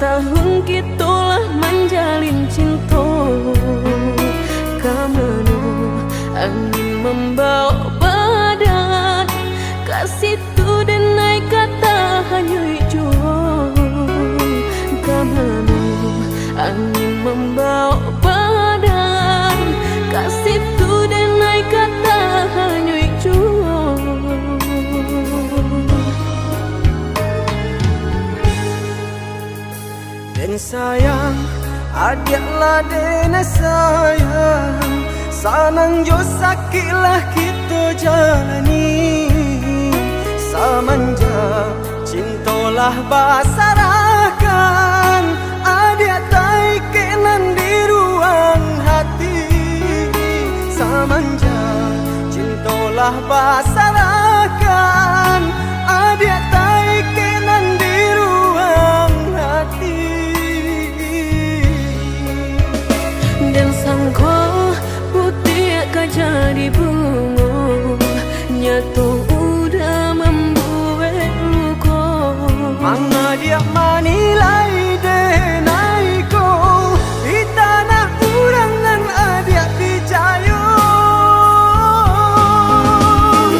tahun kitulah menjalin cinta. Kamanu angin membawa badan, kasih tu dan naik kata hanya hijau. Kamanu angin membawa badan, kasih tu dan naik kata hanya hijau. Dan sayang, adiaklah dena sayang, sanang jo sakitlah kita jalani. Samanja cintolah basarakan, adiak tai kenan di ruang hati. Samanja cintolah basarakan, adiak tai kenan di ruang hati. Dan sangko putih akan jadi bunga, nyatu udah membuat luka. Manga dia manilai denai ko, di tanah urangan adiak picayo.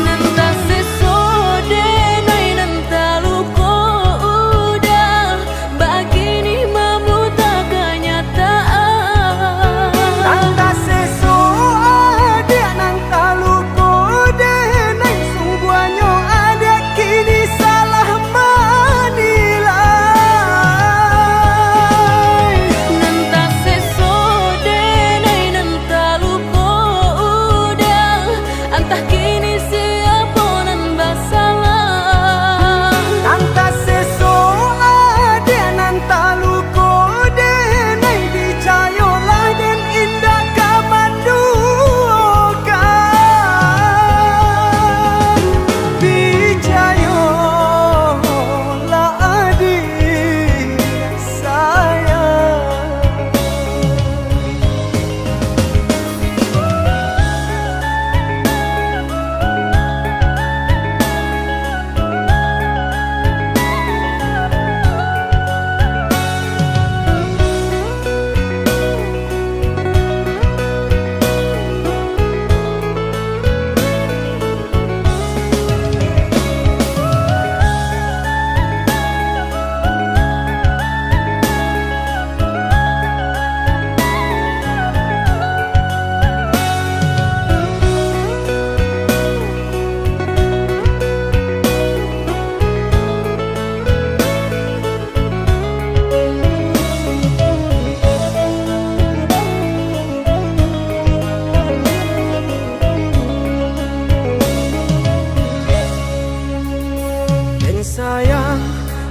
Nanta sesode nai nanta luka udah, begini memuta kenyataan. Nanta seso adiak nanta luko denai, sungguhnya adiak kini salah manilai. Nanta sesode nai nanta luka udah, entah kini siapa nan bersalah. Nanta seso adiak nanta luko denai, dicayolah dan indah kamandukan. Dicayolah adik sayang. Dan sayang,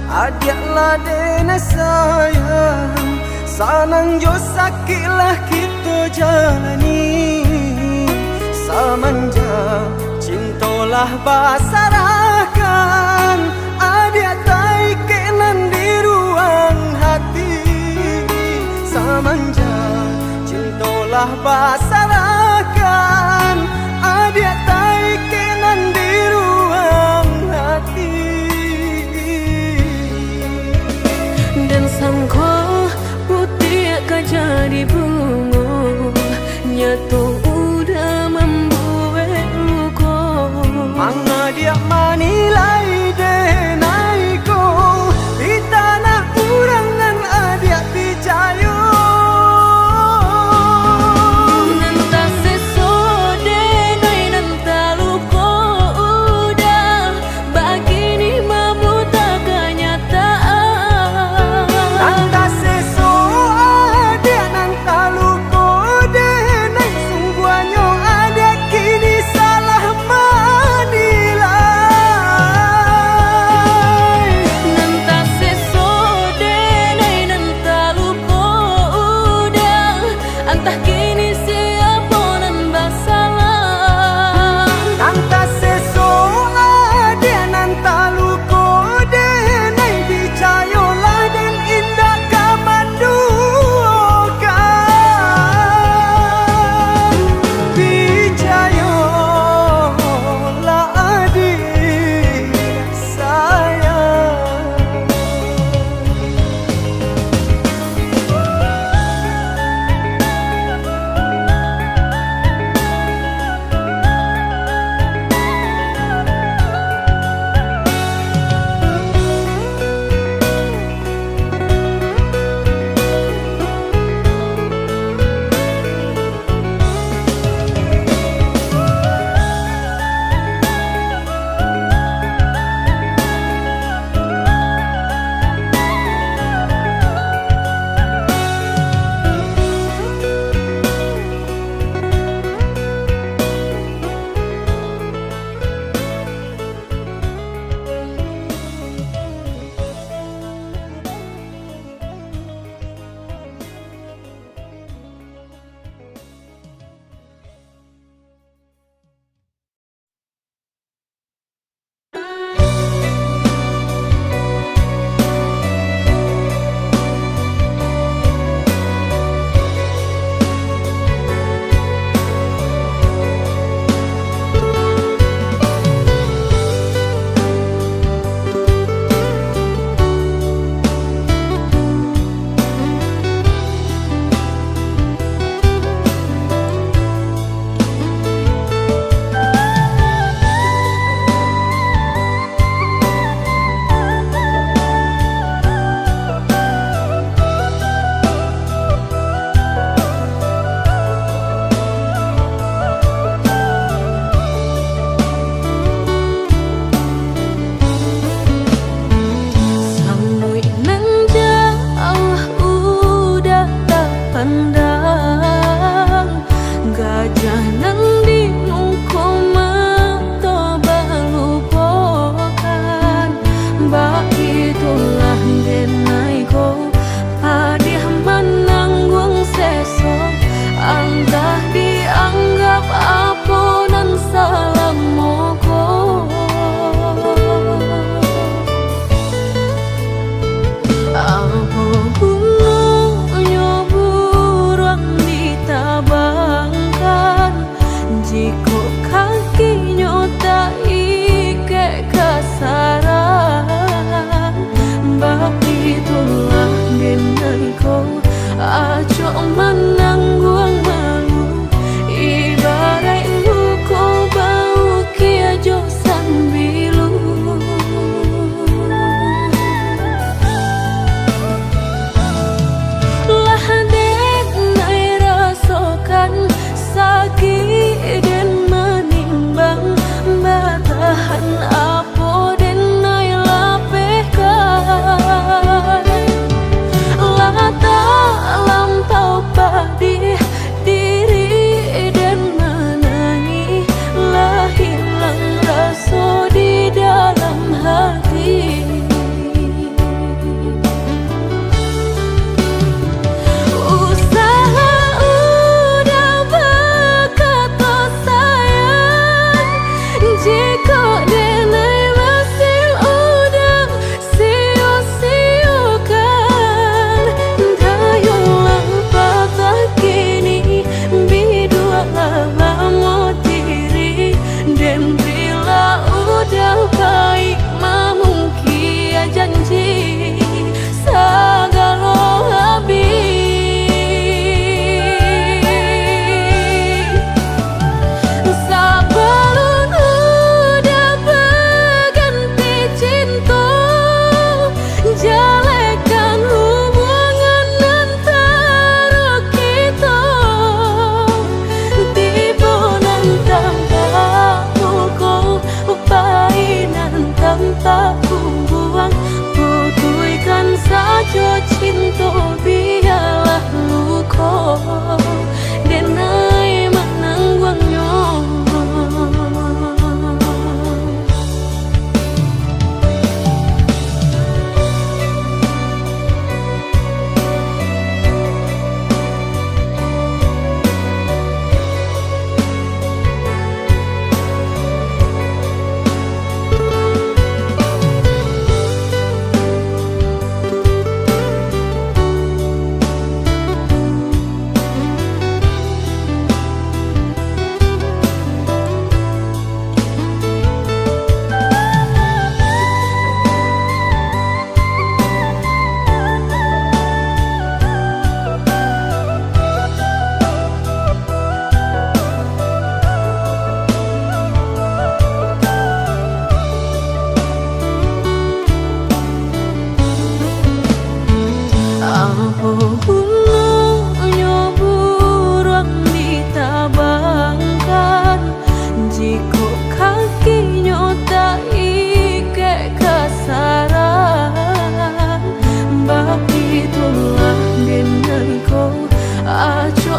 adiaklah dena sayang, sanang jo sakitlah kita jalani. Samanja cintolah basarakan, adiak tai kenan di ruang hati. Samanja cintolah basarakan, adiak tai kenan di ruang hati. Dan sangko putih akan jadi bunga, nyatu udah membuat luka. Manga dia manilai denai ko, di tanah urangan adiak picayo. Nanta sesode nai nanta luka udah, begini memuta kenyataan. Nanta seso adiak nanta luko denai, sungguhnya adiak kini salah manilai. Nanta sesode nai nanta luka udah, entah kini siapa nan bersalah. Nanta seso adiak nanta luko denai, dicayolah dan indah kamandukan. Dicayolah adik sayang.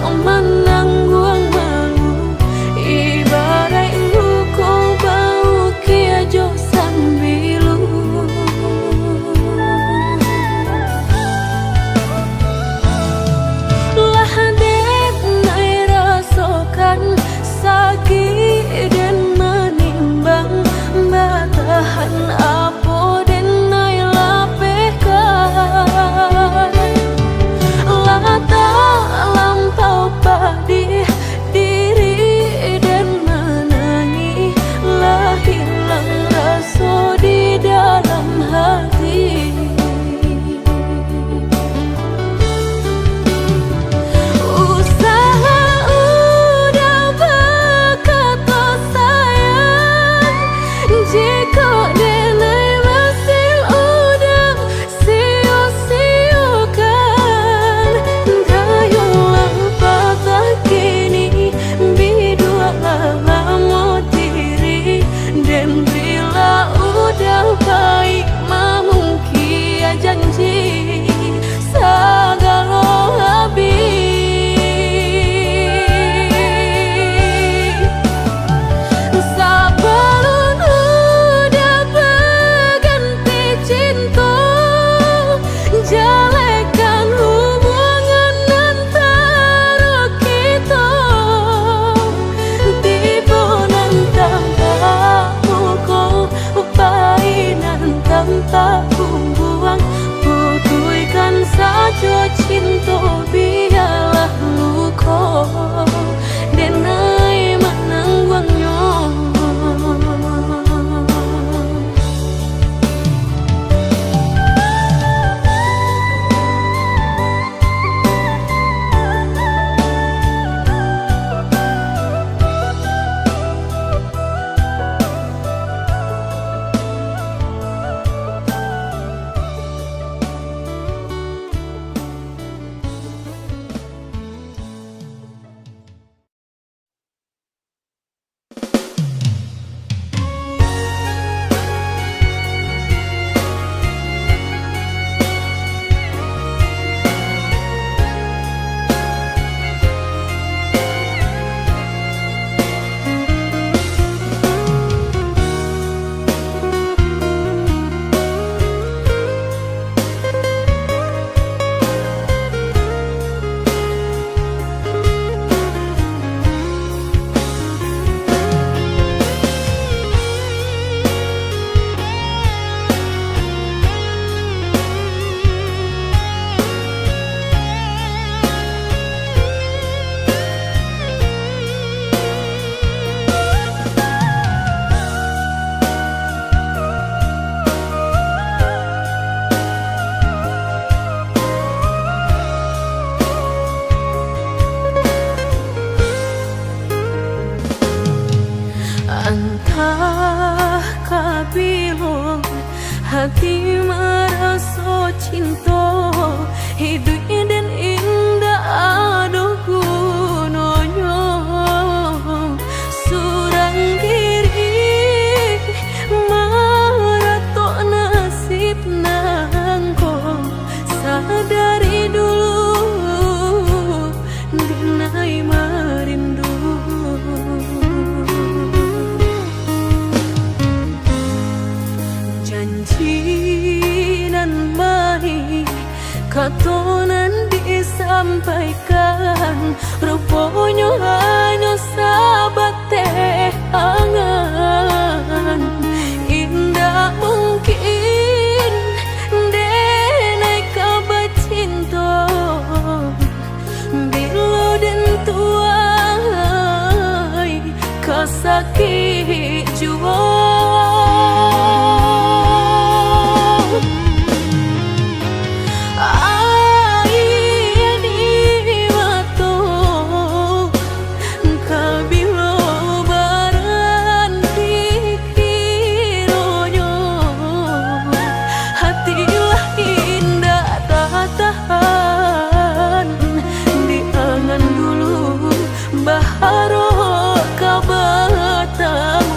menangguang malu ibarat luko bau kia jo sambilu lah det nai rasakan sakit dan menimbang batahan apa dan nai lapehkan lah tak lampau padi diri dan menangi lah hilang rasa di dalam hati. Usaha udah berkata sayang jika denai masih udah sia-siakan dayulah patah kini bidua lama diri dan bila udah baik mamungkia janji segala habis sebelum udah berganti cinta jalekan hubungan antara kita tiba nantang muka painan tanpa buang putuikan saja cinta biarlah luka denai menangguangnya. Entah kabilo hati merasa cinta hidup dan indah aduh gunanya surang diri maratok nasib nangko sadari dulu dinai merindu janji nan baik katonan disampaikan rupanya hanya sahabat teh angan indah mungkin denai kabar cinta bila dan tuai kasakit jua baharo ka batang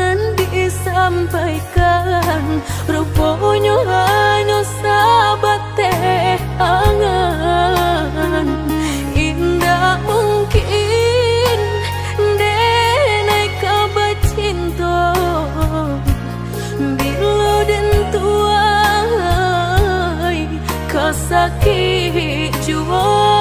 jangan disampaikan, rupanya hanya sahabat teh angan. Indah mungkin denai kabar cinta, bila den tuai kasakit jua.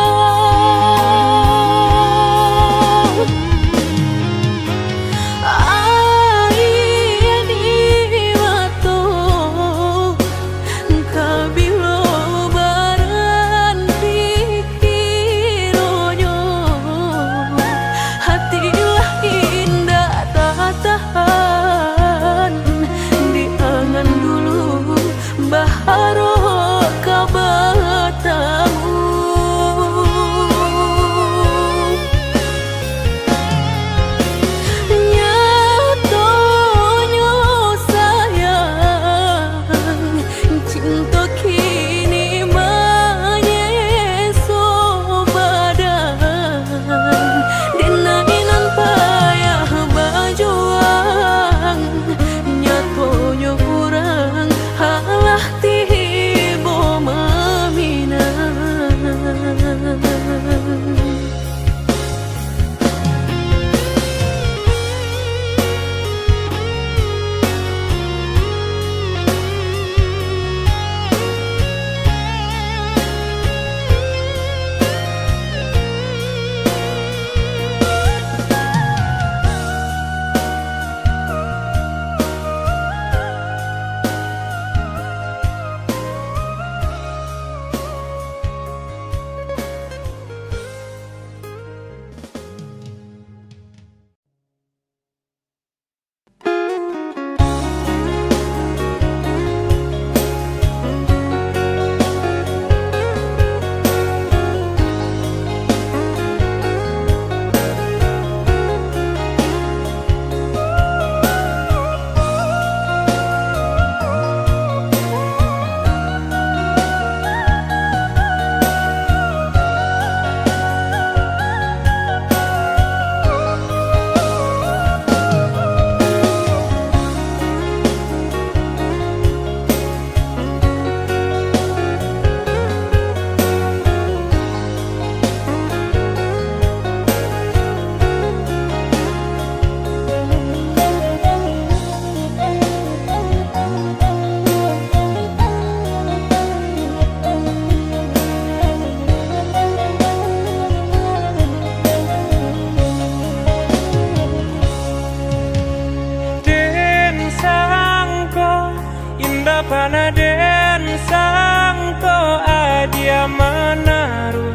Panaden sangko adia menaruh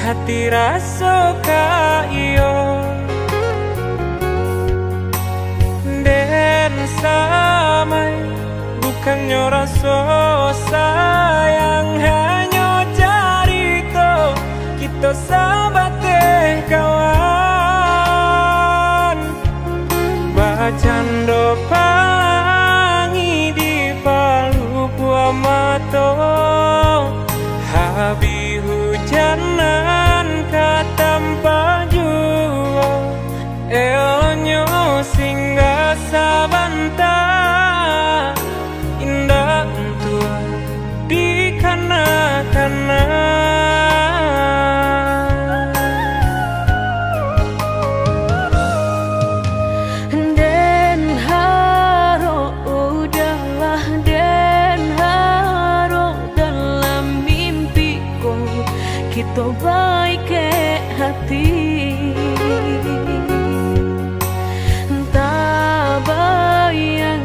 hati rasa ka iyo den samai bukannya rasa sayang hanya carito kita sahabat teh kawan bacando mato habi hujanan katampa jua elonyo singgah sabanta indah tua di kana-kana. Kita baik ke hati, tak bayang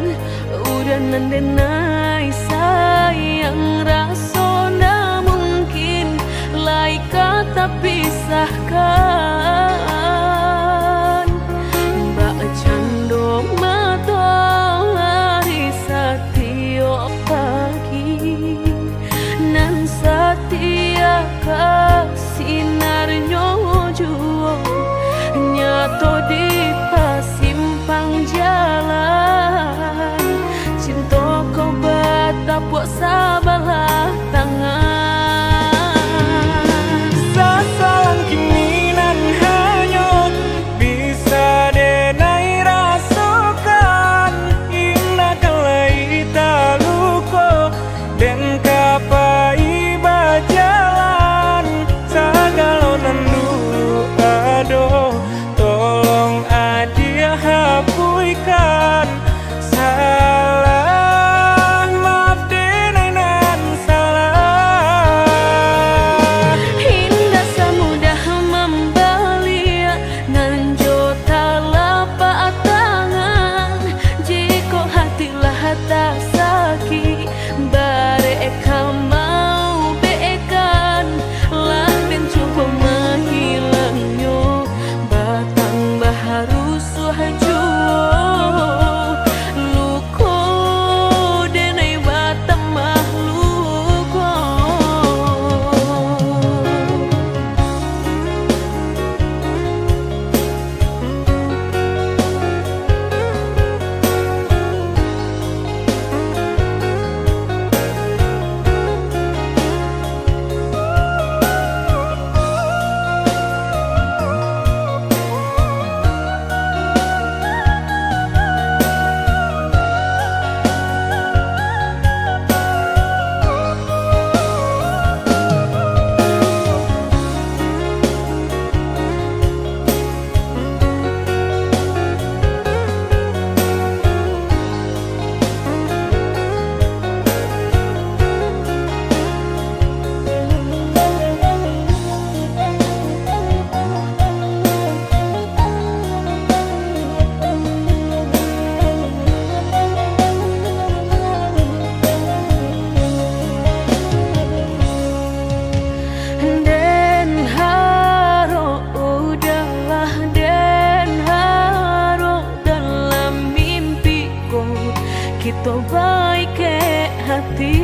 kita baik ke hati.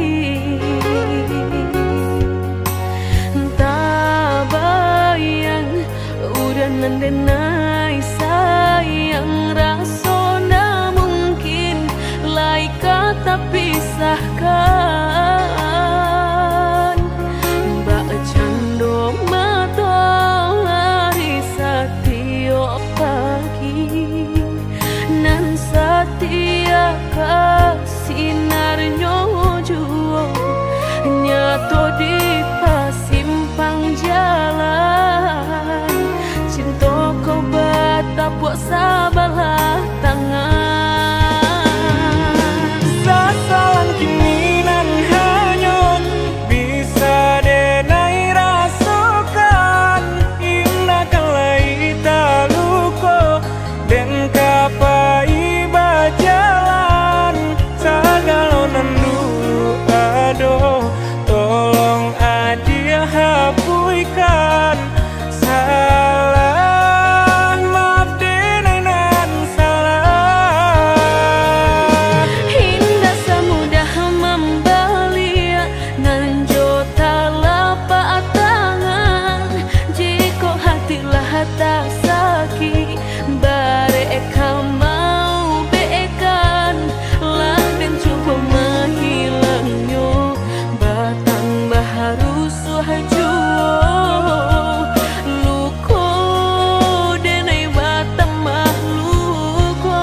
Tak bayang udah nandenai sayang rasona mungkin lai kata pisahkan. Mbak cando matahari setiap pagi nan setia kasinarnya juo nyato di pasimpang jalan. Cinta kau batapuk sabalah tangan. Sasalan kini nan hanyut bisa denai rasakan. Indah kalai taluko dan kapai bajalan. Sagalonan dulu aduh tolong adia hapuikan salah. Maaf denai nan salah. Indah semudah membelia nan jota lapak tangan. Jika hatilah tak sakit bareka mau beekan lah dan coba menghilangnya batang baharu suhajuo luko denai batang mahluko.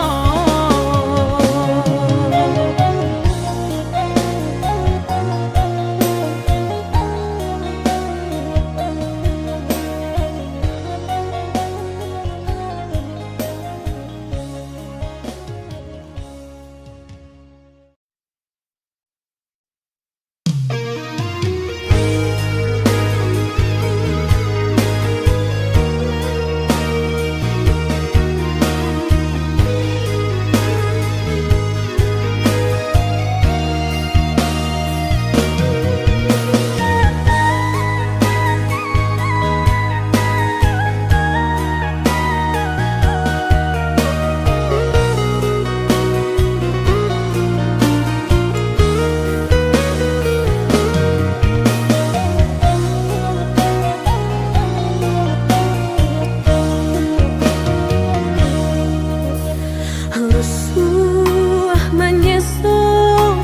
Lusuh menyesal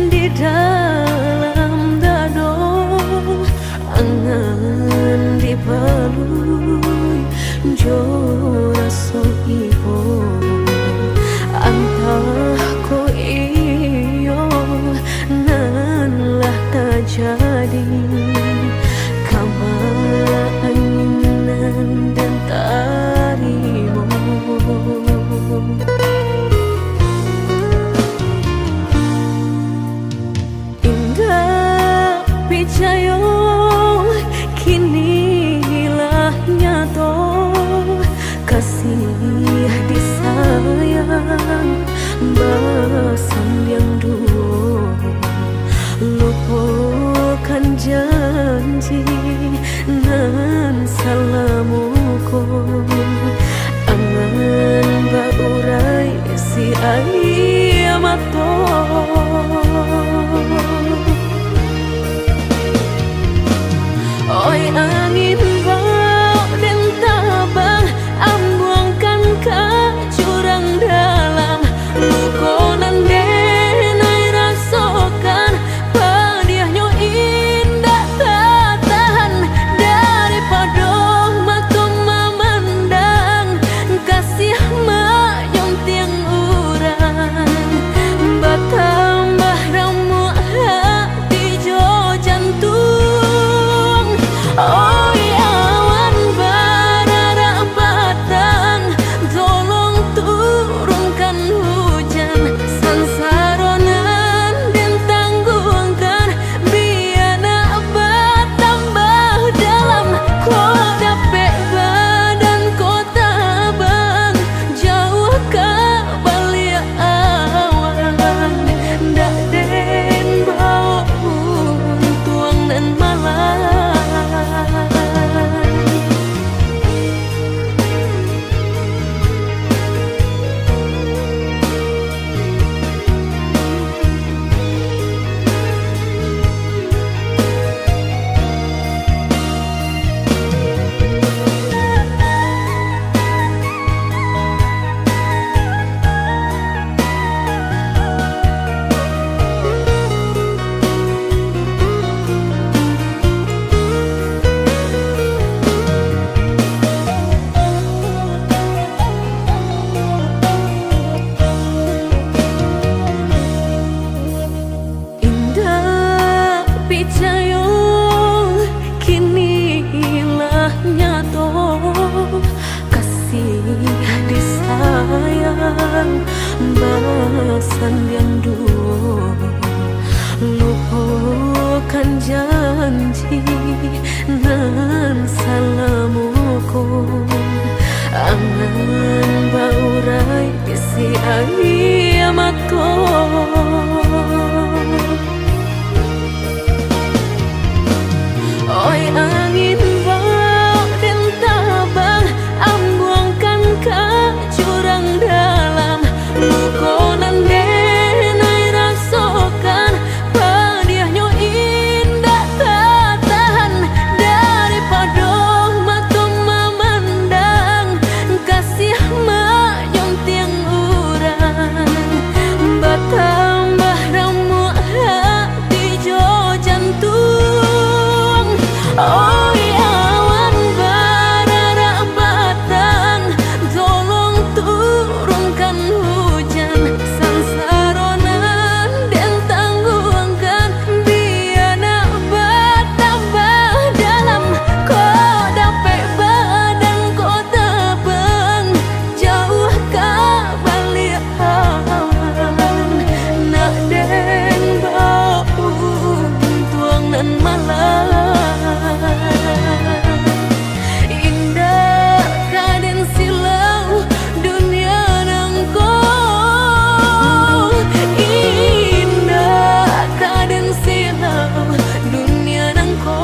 di dalam dado, angan dipelui jora so ibo. Antah ko iyo nan lah terjadi kabar anginan dan tarimo. Indah picayo kini hilah nyato kasih disayang basam yang duo lupakan janji nan salamuko angan baurai si ayamato. Oi angin bau dan tabang ambuangkan ke jurang dalam lukonan denai rasakan padiahnya indah tak tahan daripada mata memandang kasih mayung tiang urang batambah ramu hati jo jantung. Oh sandiang duo, lupakan janji nan salamuku, angan baurai kisi ayamatku. Oi angin bau dan tabang, ambuangkan ke jurang dalam, lukonan denai rasakan, padiahnya indah tak tahan, daripada mata memandang kasih menyunting urang, bertambah ramu hati jo jantung. Oi awan barara batang, tolong turunkan hujan, sansaronan dan tangguhkan, biana bertambah dalam, kau dapat badan kau tabang, jauh ke balik awan, nak den bau tuang nan malam. Indah kaden silau dunia nangko, indah kaden silau dunia nangko.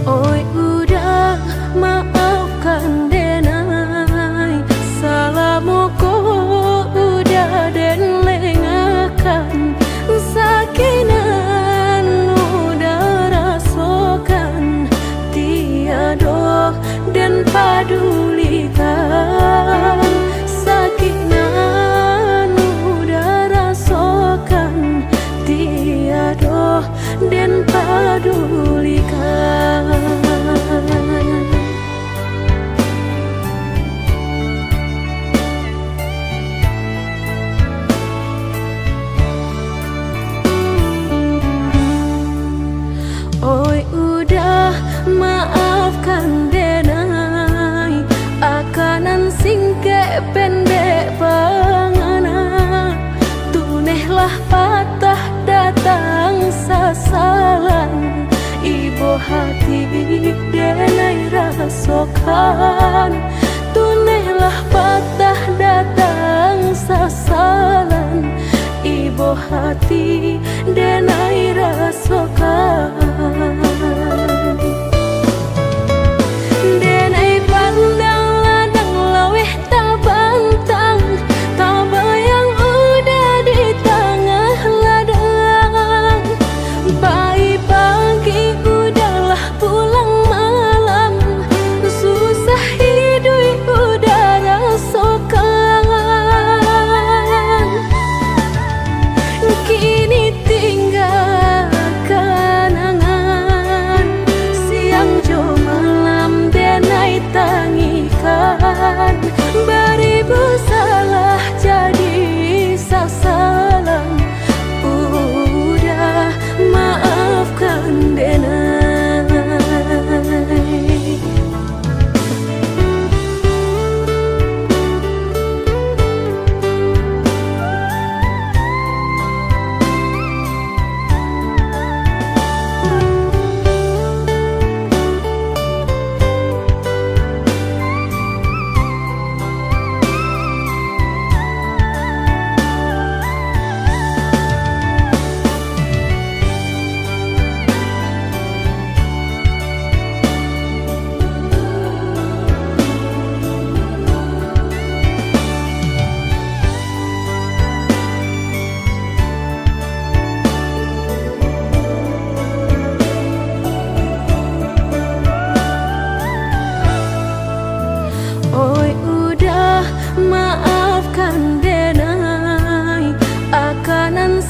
Oi udah maafkan denai, salamuku udah den lengakan, sakinan udah rasakan, tiada dan padulikan, sakinan udah rasakan, tiada dan padulikan. Oi udah maafkan denai, akanan singke pendek pangana, tunehlah patah datang sasalan, ibu hati denai rasakan, tunehlah patah datang sasalan, ibu hati denai rasakan. Denai pandang ladang laweh tak bantang, tak bayang udah di tengah ladang, bayi pagi udahlah pulang malam, susah hidup udah rasakan, kini tinggalkan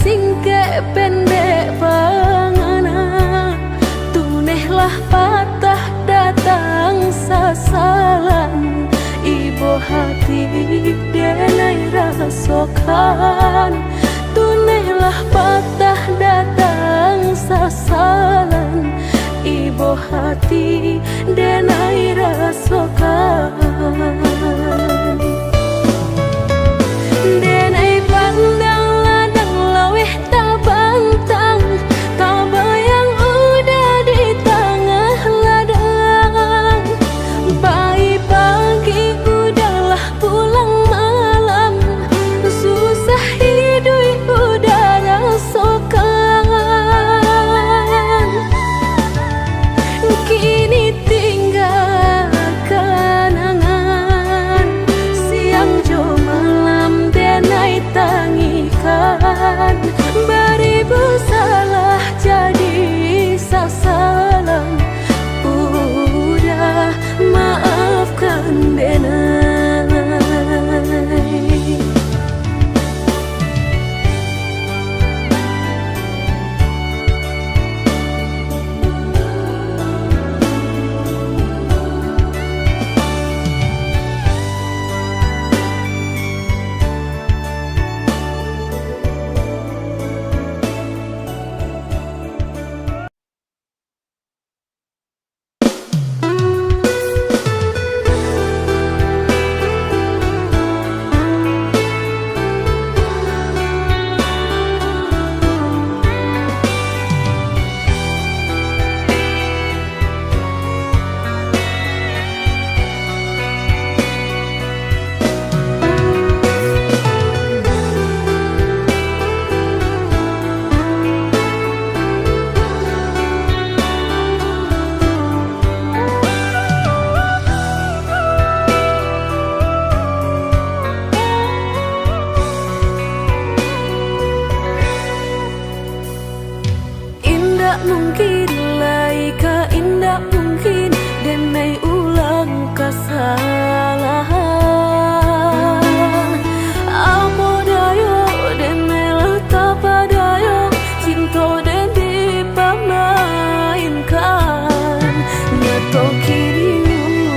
singke pendek pangana, tunehlah patah datang sasalan. Ibu hati denai rasokan, tunehlah patah datang sasalan. Ibu hati denai rasokan. Denai pandang ladang laweh tak bantang, tak bayang udah di tengah ladang. Bayi pagi udahlah pulang malam, susah hidup udah rasakan. Kini tinggal kenangan, siang jo malam denai tangikan. Beribu salah jadi sasalan, udah maafkan denai. Mungkin laika indah mungkin denai ulang kesalahan. Apa dayo denai letak padayo, cinta den dipamainkan. Nyato kini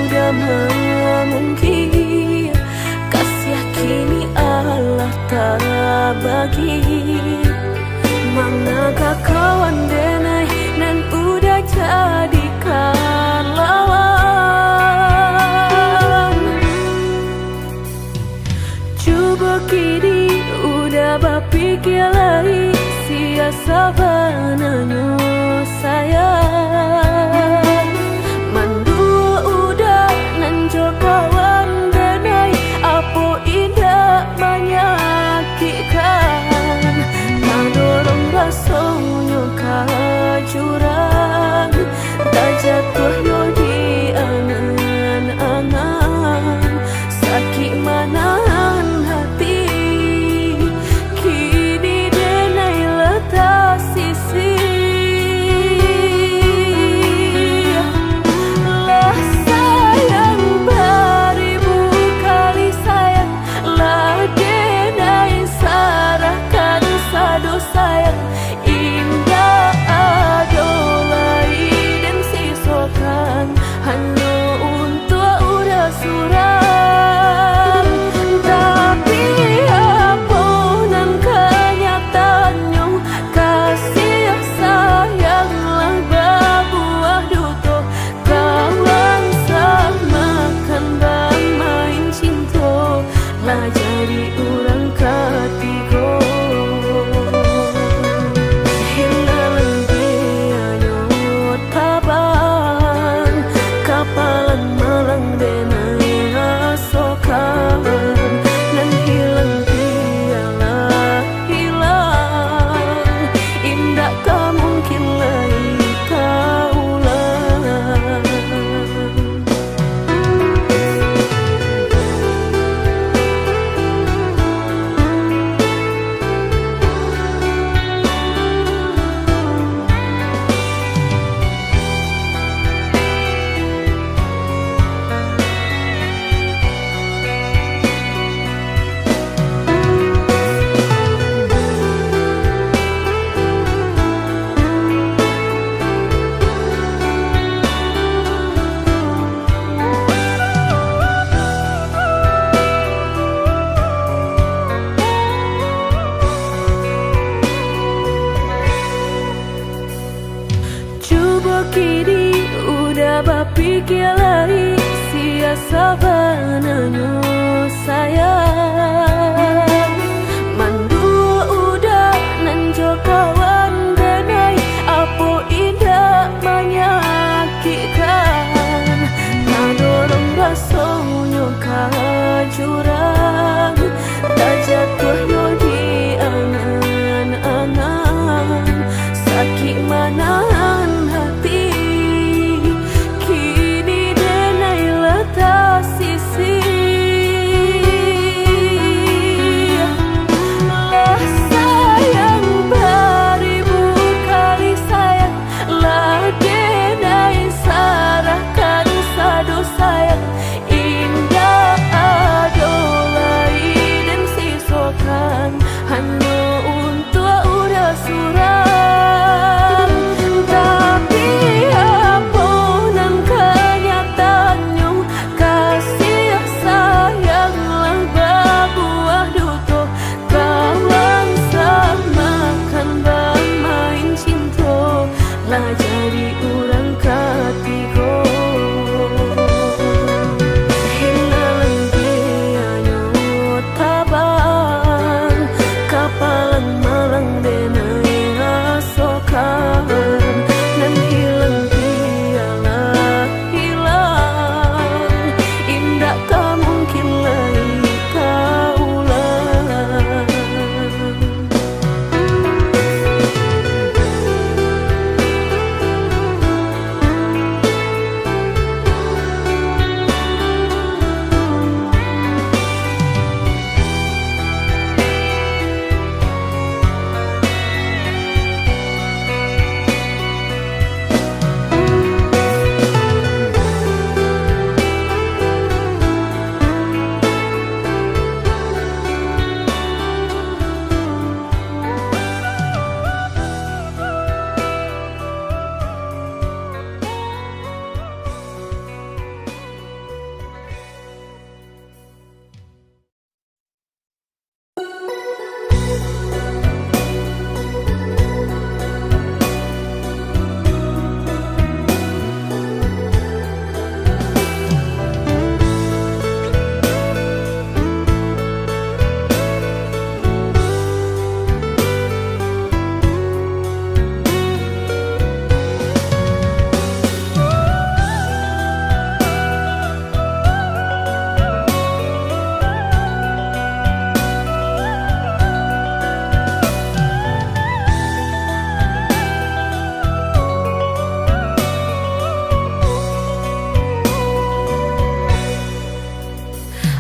udah mungkin, kasih kini Allah tak bagi. Manakah kawan denai nan udah jadikan lawan. Coba kini udah berpikir lagi, siasa bananya sayang. Mandua udah nanjo kawan denai, apa indah menyakitkan. Dorong rasanya kajurang, tak jatuh yo di angan-angan. Sakit manahan hati, kini denai letak sisi. kini udah bapikir lain siasa bananyo sayang. Mandu udah nanjo kawan denai apo indah menyakitkan. Nadorong basonyo jurang tak jatuhnya di angan-angan. Sakit manahan hati kini denai letak sisi. Lah sayang beribu kali sayang, lah denai sarahkan sadu sayang. Indah adolai dan sisokan hanya untuk udah suram. Tapi apunan kenyataannya kasih sayang lang berbuah duto. Kawan samakan bermain cinta lah jadi orang ketiga. Hinalan dianya tabang kapalan malang denai asokan. Dan hilang dialah hilang, indah tak mungkin lagi kaulang.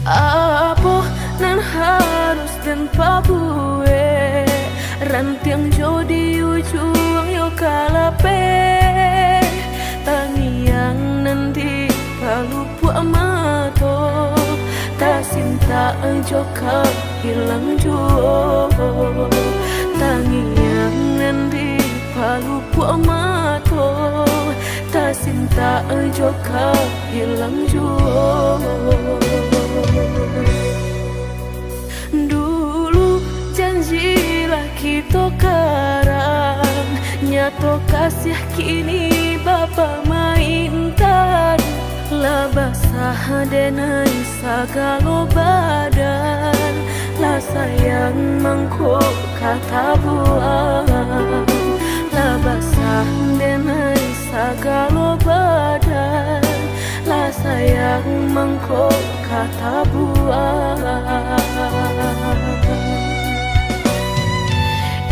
Apa nan harus dan pabue rantiang jodi ujung yo kalape. Tangiang nanti palupu amato tak sinta joka hilang juo. Tangiang nanti palupu amato tak sinta joka hilang juo. Dulu janjilah kita karang, nyato kasih kini bapa mainkan. Lah basah denai sagalo badan, lah sayang mangkok kata buang. Lah basah denai sagalo badan, lah sayang mangkok kata buang.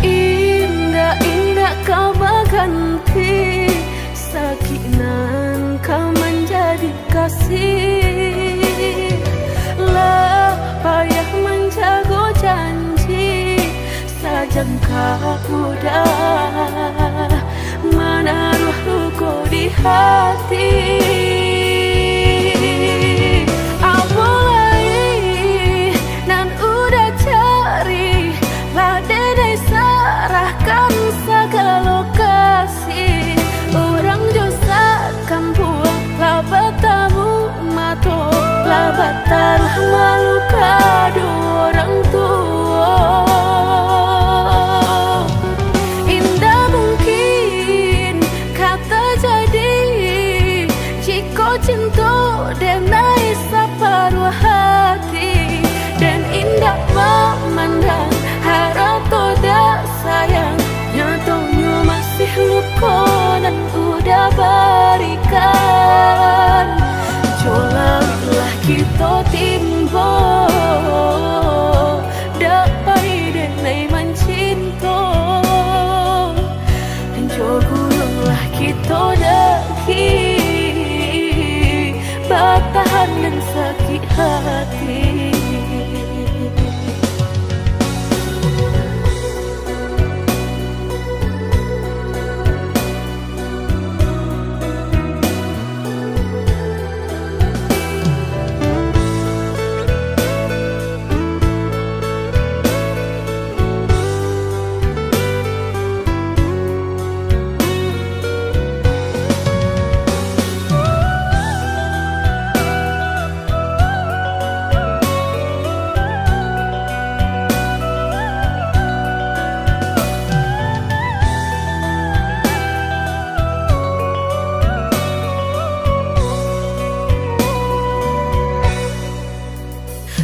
Indah-indah kau berganti, sakinan kau menjadi kasih. Lah payah menjaga janji, sajangka udah menaruh luka di hati. Sarahkan segala lokasi, orang josa kampung labatamu mato labatar malu kado orang tua. Indah mungkin kata jadi dan sakit hati.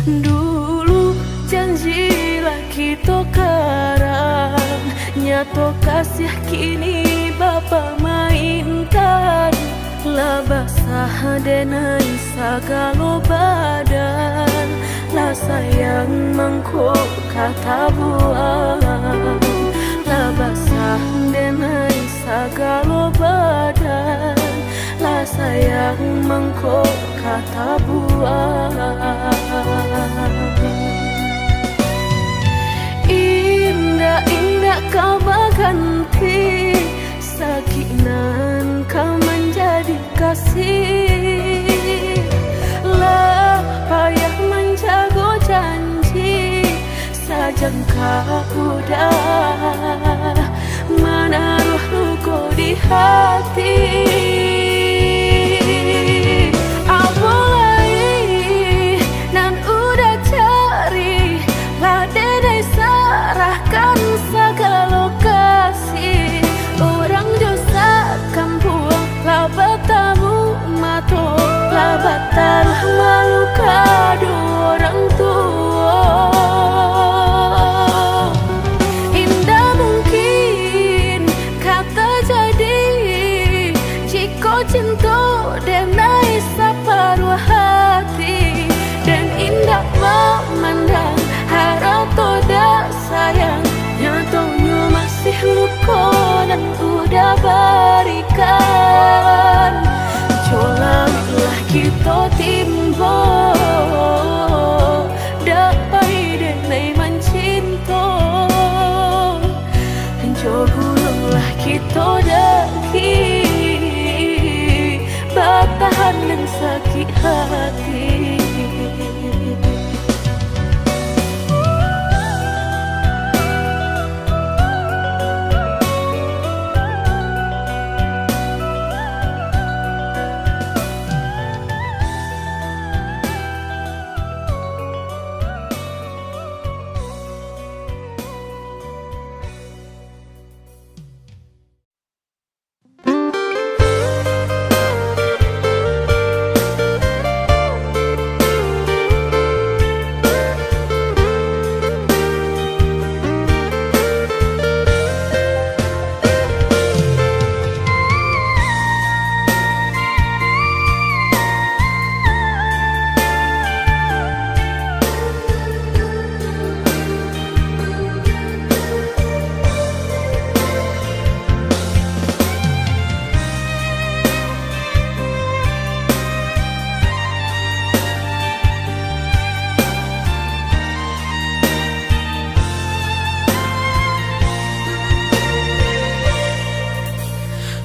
Dulu janjilah kita karang, nyato kasih kini Bapa mainkan. Lah basah denai sagalo badan, lah sayang mangkuk kata buang. Lah basah denai sagalo badan, lah sayang mangkuk kata buang. Indah-indah kau berganti, sakinan kau menjadi kasih. Lah payah menjaga janji, sajangka udah menaruh luka di hati. Segala kasih orang dosa kampung, lah bertamu mato, lah batal malu kado orang tua. Indah mungkin kata jadi, jika cinta denai separuh hati, dan indah memandang harap toda sayang. Nyatanya masih luka dan udah berikan. Colanglah kita timbo, dapai denai mencinta. Jauhlah kita daki, bertahan dan sakit hati.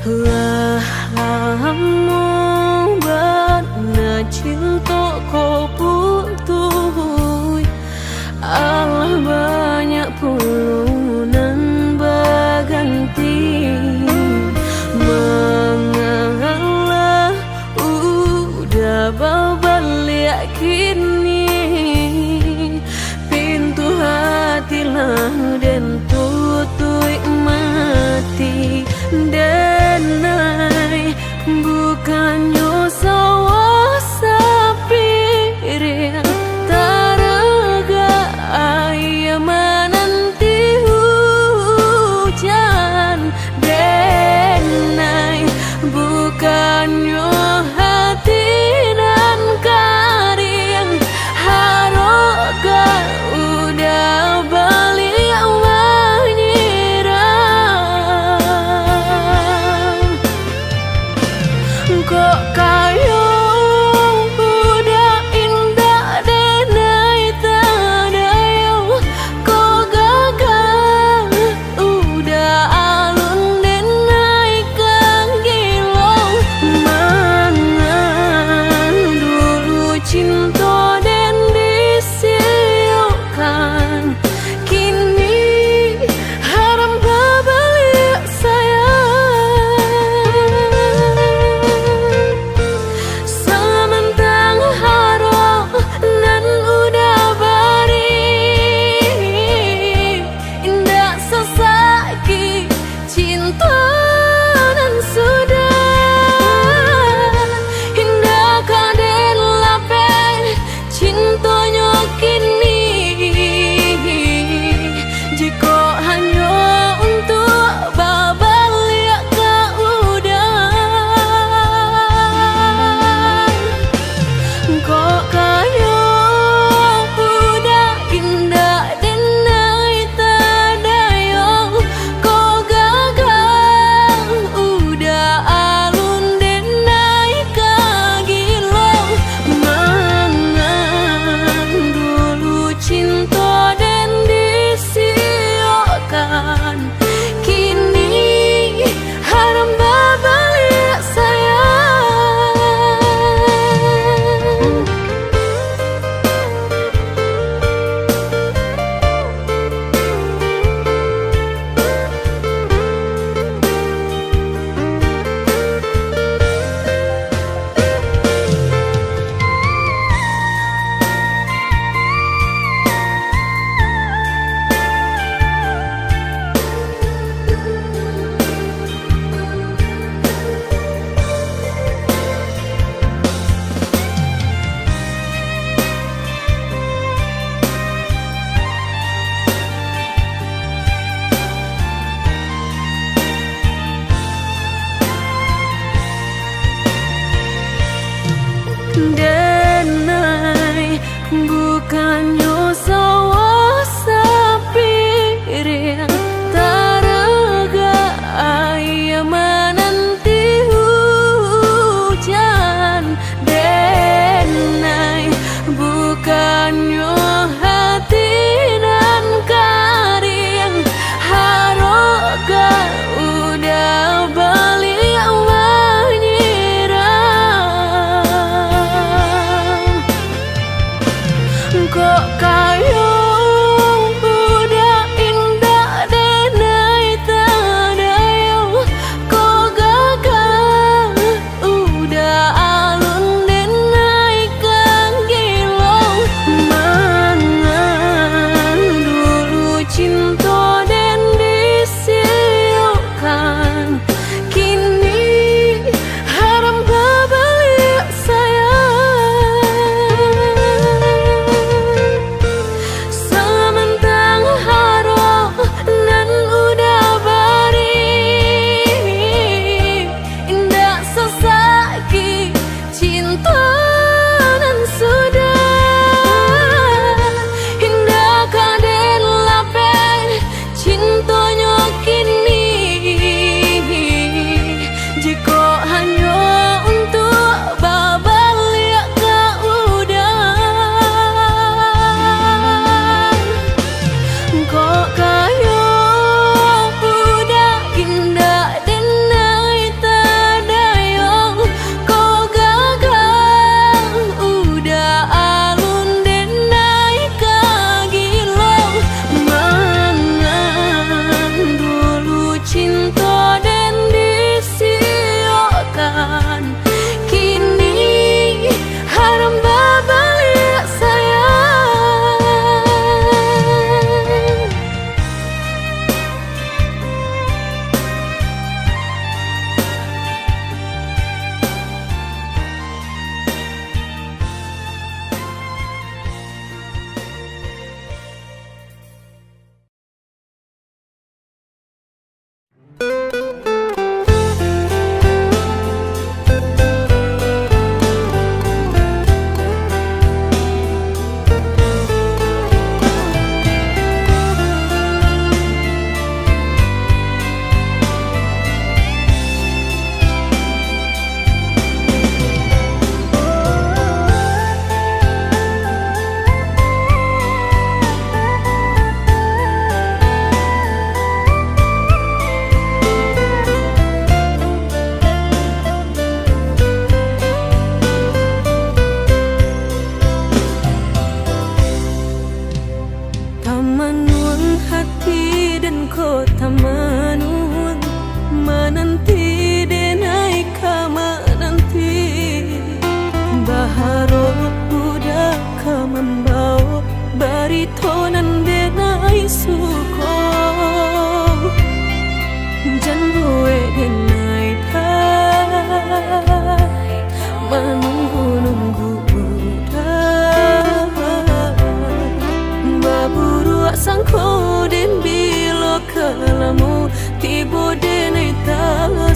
Lah lama bana cinta kau putus, Allah banyak pulunan berganti. Mengalah udah berbalik kini, pintu hati lah dan tutup mati. Denai bukannya sawah sapir taraga ayah menanti hujan. Denai bukannya hati dan karing cinta dan disiokan. Kini haram babalik sayang. Tamanun hati dan kota manun menanti denai kama nanti baharo udah kamambau baritonan denai suko janbue denai dah menunggu-nunggu baburu sangko den bilo kalamu tibo denai ta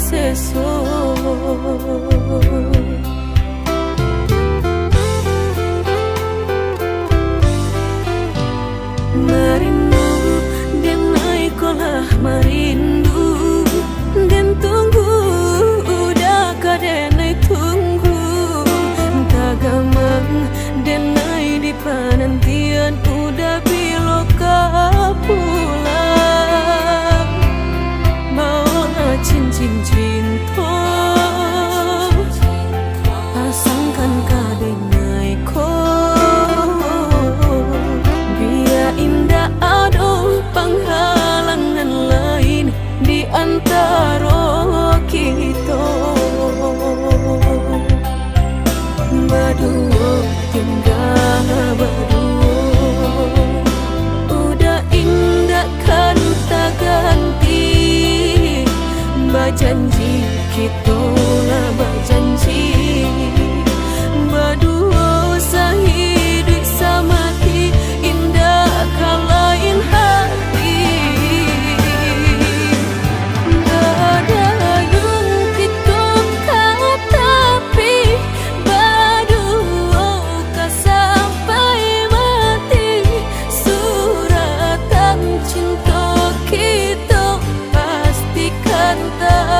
seso marindu denai kolah marindu den tunggu udah kadenai tunggu tagamang denai di panantian udah biloka pulang bawa cincin cinta pasangkan kadenai ko biar indah ado penghalangan lain di antara kita berdua tinggal berdua udah indah kan tak ganti berjanji kita lah berjanji berdua sehidup samati indah kan lain hati ada yang kita kau tapi berdua kau sampai mati suratan cinta kita pastikan tak